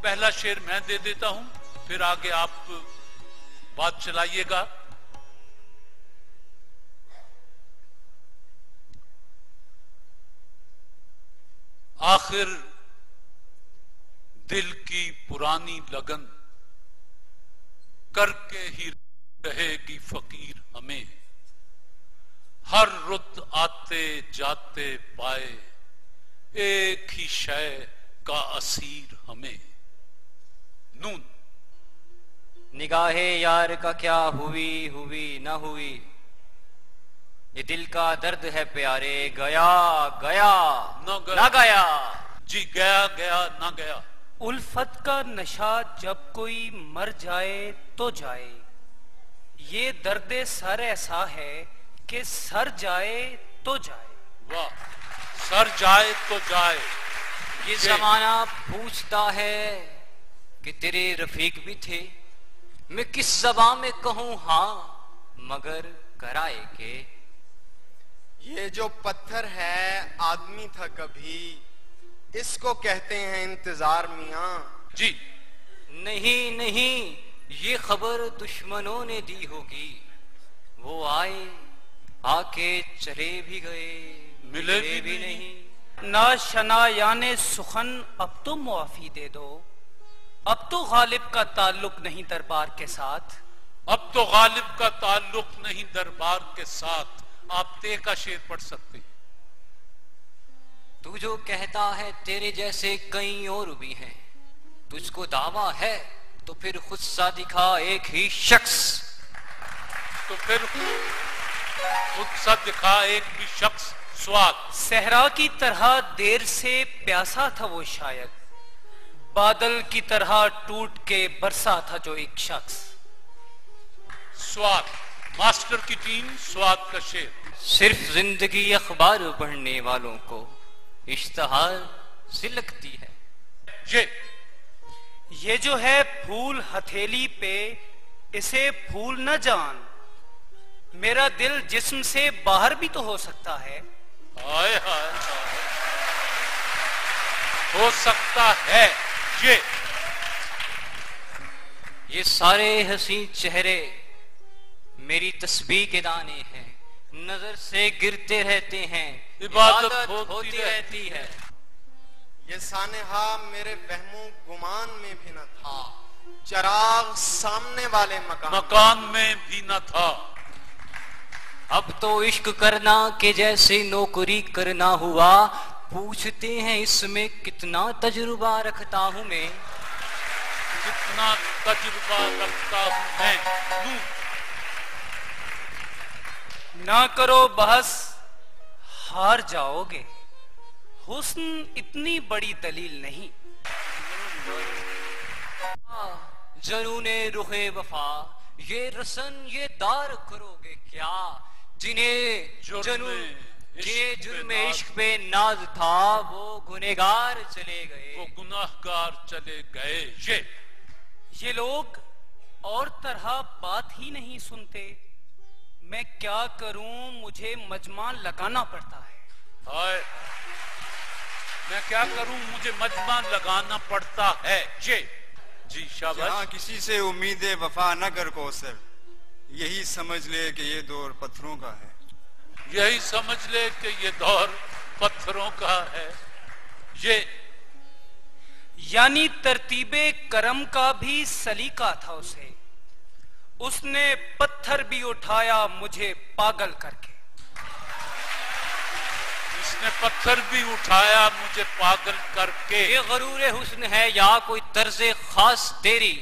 पहला शेर मैं दे देता हूं, फिर आगे आप बात चलाइएगा। आखिर दिल की पुरानी लगन करके ही रहेगी फकीर हमें, हर रुत आते जाते पाए एक ही शय का असीर हमें। नून। निगाहे यार का क्या हुई हुई न हुई, ये दिल का दर्द है प्यारे, गया गया न गया। जी, गया गया ना गया। उल्फत का नशा जब कोई मर जाए तो जाए, ये दर्द सर ऐसा है कि सर जाए तो जाए। वाह, सर जाए तो जाए। ये जमाना पूछता है कि तेरे रफीक भी थे, मैं किस ज़बान में कहूं हाँ मगर कराए के। ये जो पत्थर है आदमी था कभी, इसको कहते हैं इंतजार मियां। जी। नहीं नहीं, ये खबर दुश्मनों ने दी होगी, वो आए आके चले भी गए, मिले भी नहीं। ना शना याने सुखन अब तो मुआफी दे दो, अब तो गालिब का ताल्लुक नहीं दरबार के साथ। अब तो गालिब का ताल्लुक नहीं दरबार के साथ। आप ते का शेर पढ़ सकते हैं। तू जो कहता है तेरे जैसे कई और भी हैं, तुझको दावा है तो फिर खुद सा दिखा एक ही शख्स, तो फिर खुद सा दिखा एक भी शख्स। स्वाद। सहरा की तरह देर से प्यासा था वो शायद, बादल की तरह टूट के बरसा था जो एक शख्स। स्वाद। मास्टर की टीम, स्वाद का शेर। सिर्फ जिंदगी अखबार पढ़ने वालों को इश्तहार से लगती है। ये जो है फूल हथेली पे, इसे फूल न जान, मेरा दिल जिस्म से बाहर भी तो हो सकता है। हाय हाय हो सकता है। ये सारे हसी चेहरे मेरी तस्बीह के दाने हैं, नजर से गिरते रहते हैं, इबादत होती रहती है। ये सानेहा मेरे वहमों गुमान में भी न था, चराग सामने वाले मकान में भी न था। अब तो इश्क करना के जैसे नौकरी करना हुआ, पूछते हैं इसमें कितना तजुर्बा रखता हूं मैं, कितना तजुर्बा रखता हूं मैं। ना करो बहस, हार जाओगे, हुस्न इतनी बड़ी दलील नहीं। जनूने रुखे वफा, ये रसन ये दार करोगे क्या, जिन्हें जुर्म इश्क पे नाज था वो गुनहगार चले गए, वो गुनाहगार चले गए। ये लोग और तरह बात ही नहीं सुनते, मैं क्या करूं मुझे मजमा लगाना पड़ता है। हाय, मैं क्या करूं मुझे मजमा लगाना पड़ता है। जी शाबाश। जहां किसी से उम्मीदें वफा न कर कौसर, यही समझ ले कि ये दौर पत्थरों का है, यही समझ ले कि ये दौर पत्थरों का है। यानी तरतीबे करम का भी सलीका था उसे, उसने पत्थर भी उठाया मुझे पागल करके, उसने पत्थर भी उठाया मुझे पागल करके। ये गरूर हुस्न है या कोई तर्जे खास तेरी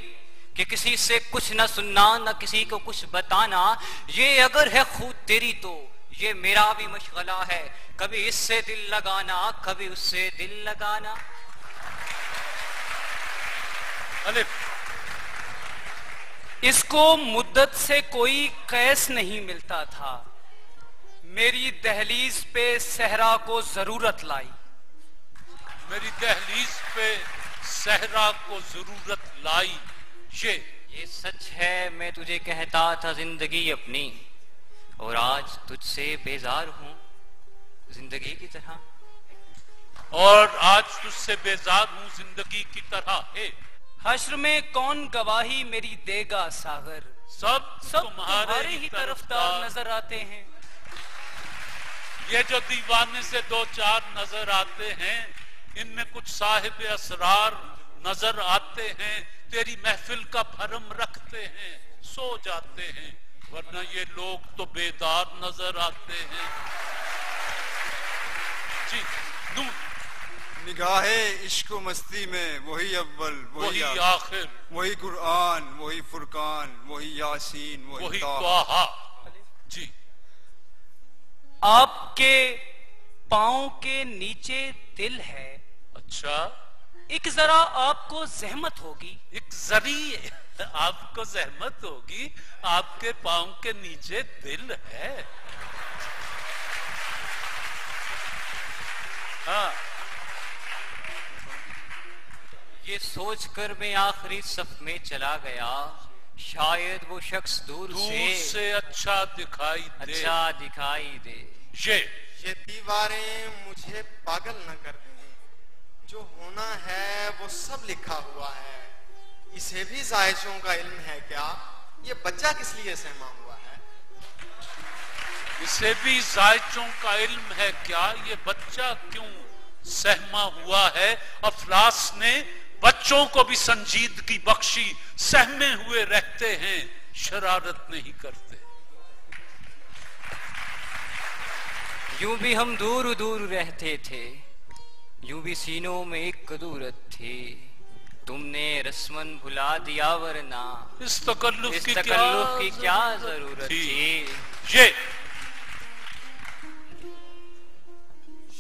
कि किसी से कुछ न सुनना न किसी को कुछ बताना, ये अगर है खुद तेरी तो ये मेरा भी मशगला है, कभी इससे दिल लगाना कभी उससे दिल लगाना। अलिफ। इसको मुद्दत से कोई कैस नहीं मिलता था, मेरी दहलीज पे सहरा को जरूरत लाई, मेरी दहलीज पे सहरा को जरूरत लाई। ये सच है, मैं तुझे कहता था जिंदगी अपनी, और आज तुझसे बेजार हूं जिंदगी की तरह। और आज तुझसे बेजार हूं जिंदगी की तरह है। हश्र में कौन गवाही मेरी देगा सागर, सब तुम्हारे ही तरफदार नजर आते हैं। ये जो दीवाने से दो चार नजर आते हैं, इनमें कुछ साहिब असरार नजर आते हैं। तेरी महफिल का भरम रखते हैं, सो जाते हैं, वरना ये लोग तो बेदार नजर आते हैं। जी नून। निगाहे इश्क मस्ती में वही अव्वल वही आखिर, वही कुरान, वही फुरकान, वही यासीन, वही ताहा। जी आपके पांव के नीचे दिल है। अच्छा, एक जरा आपको जहमत होगी। एक जरी आपको जहमत होगी, आपके पांव के नीचे दिल है। हाँ, ये सोचकर मैं आखिरी सफ में चला गया, शायद वो शख्स दूर से अच्छा दिखाई दे। ये दीवारें मुझे पागल न कर दें, जो होना है वो सब लिखा हुआ है। इसे भी जायजों का इल्म है क्या, ये बच्चा किस लिए सहमा हुआ है। इसे भी जायजों का इल्म है क्या, ये बच्चा क्यों सहमा हुआ है। अफलास ने बच्चों को भी संजीदगी बख्शी, सहमे हुए रहते हैं, शरारत नहीं करते। यूं भी हम दूर दूर रहते थे, यूं भी सीनों में एक कदूरत थी। तुमने रस्मन भुला दिया, वरना इस तकल्लुफ की क्या जरूरत थी। ये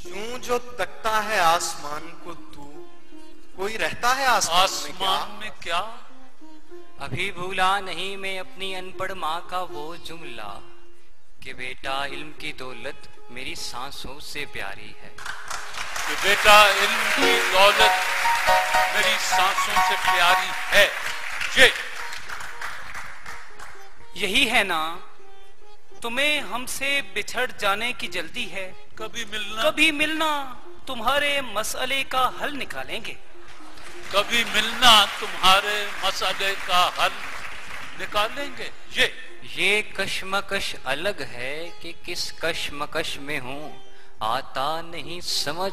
यूं जो तकता है आसमान को तू, कोई रहता है आसमान में क्या। अभी भूला नहीं मैं अपनी अनपढ़ माँ का वो जुमला, कि बेटा इल्म की दौलत मेरी सांसों से प्यारी है। कि बेटा इल्म की दौलत मेरी सांसों से प्यारी है। यही है ना तुम्हें हमसे बिछड़ जाने की जल्दी है। कभी मिलना तुम्हारे मसले का हल निकालेंगे। कभी मिलना तुम्हारे मसले का हल निकालेंगे। ये कश्मकश अलग है कि किस कश्मकश में हूँ, आता नहीं समझ,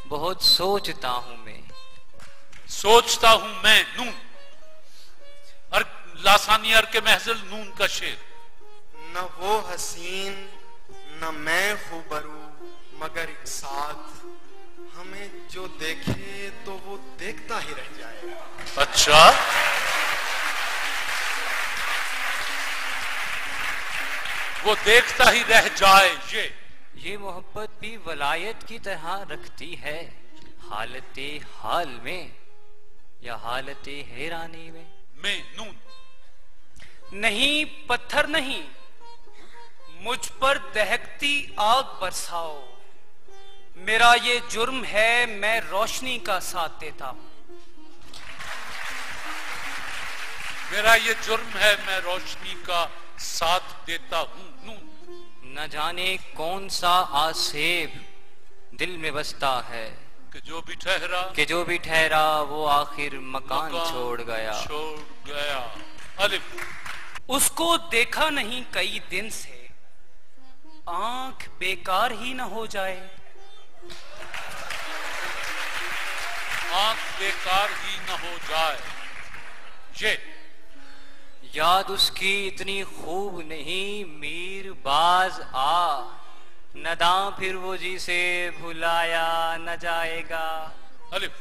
बहुत सोचता हूँ मैं। सोचता हूँ मैं नून, और लासानी अर के महजल नून का शेर। न वो हसीन न मैं खूबरू, मगर एक साथ हमें जो देखे तो वो देखता ही रह जाएगा। अच्छा, वो देखता ही रह जाए। ये मोहब्बत भी वलायत की तरह रखती है, हालते हाल में या हालते हैरानी में। मैं नून। नहीं पत्थर नहीं, मुझ पर दहकती आग बरसाओ। मेरा ये जुर्म है, मैं रोशनी का साथ देता हूं। मेरा ये जुर्म है, मैं रोशनी का साथ देता हूं। नून। न जाने कौन सा आसेब दिल में बसता है, कि जो भी ठहरा वो आखिर मकान छोड़ गया। अलिफ। उसको देखा नहीं कई दिन से, आंख बेकार ही न हो जाए। आंख बेकार ही न हो जाए। याद उसकी इतनी खूब नहीं, मीर बाज आ, नदा फिर वो जी से भुलाया न जाएगा। अलिफ।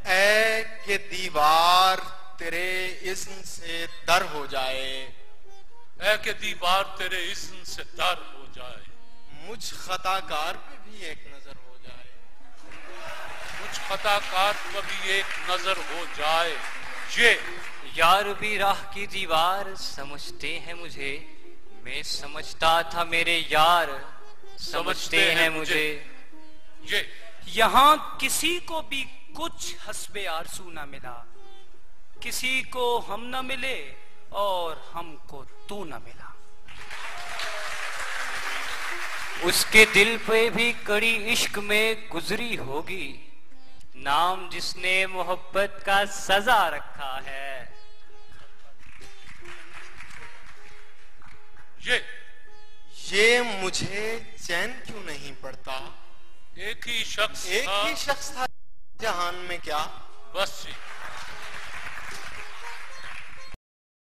ऐ के दीवार तेरे इज़्न से दर हो जाए, ऐ के दीवार तेरे इज़्न से दर हो जाए। मुझ खताकार पे भी एक नजर हो जाए, मुझ खताकार पे भी एक नजर हो जाए। यार भी राह की दीवार समझते हैं मुझे, मैं समझता था मेरे यार समझते हैं मुझे। यहाँ किसी को भी कुछ हस्बे आरज़ू न मिला, किसी को हम न मिले और हमको तू न मिला। उसके दिल पे भी कड़ी इश्क में गुजरी होगी, नाम जिसने मोहब्बत का सजा रखा है। ये मुझे चैन क्यों नहीं पड़ता? एक ही शख्स था जहान में क्या? बस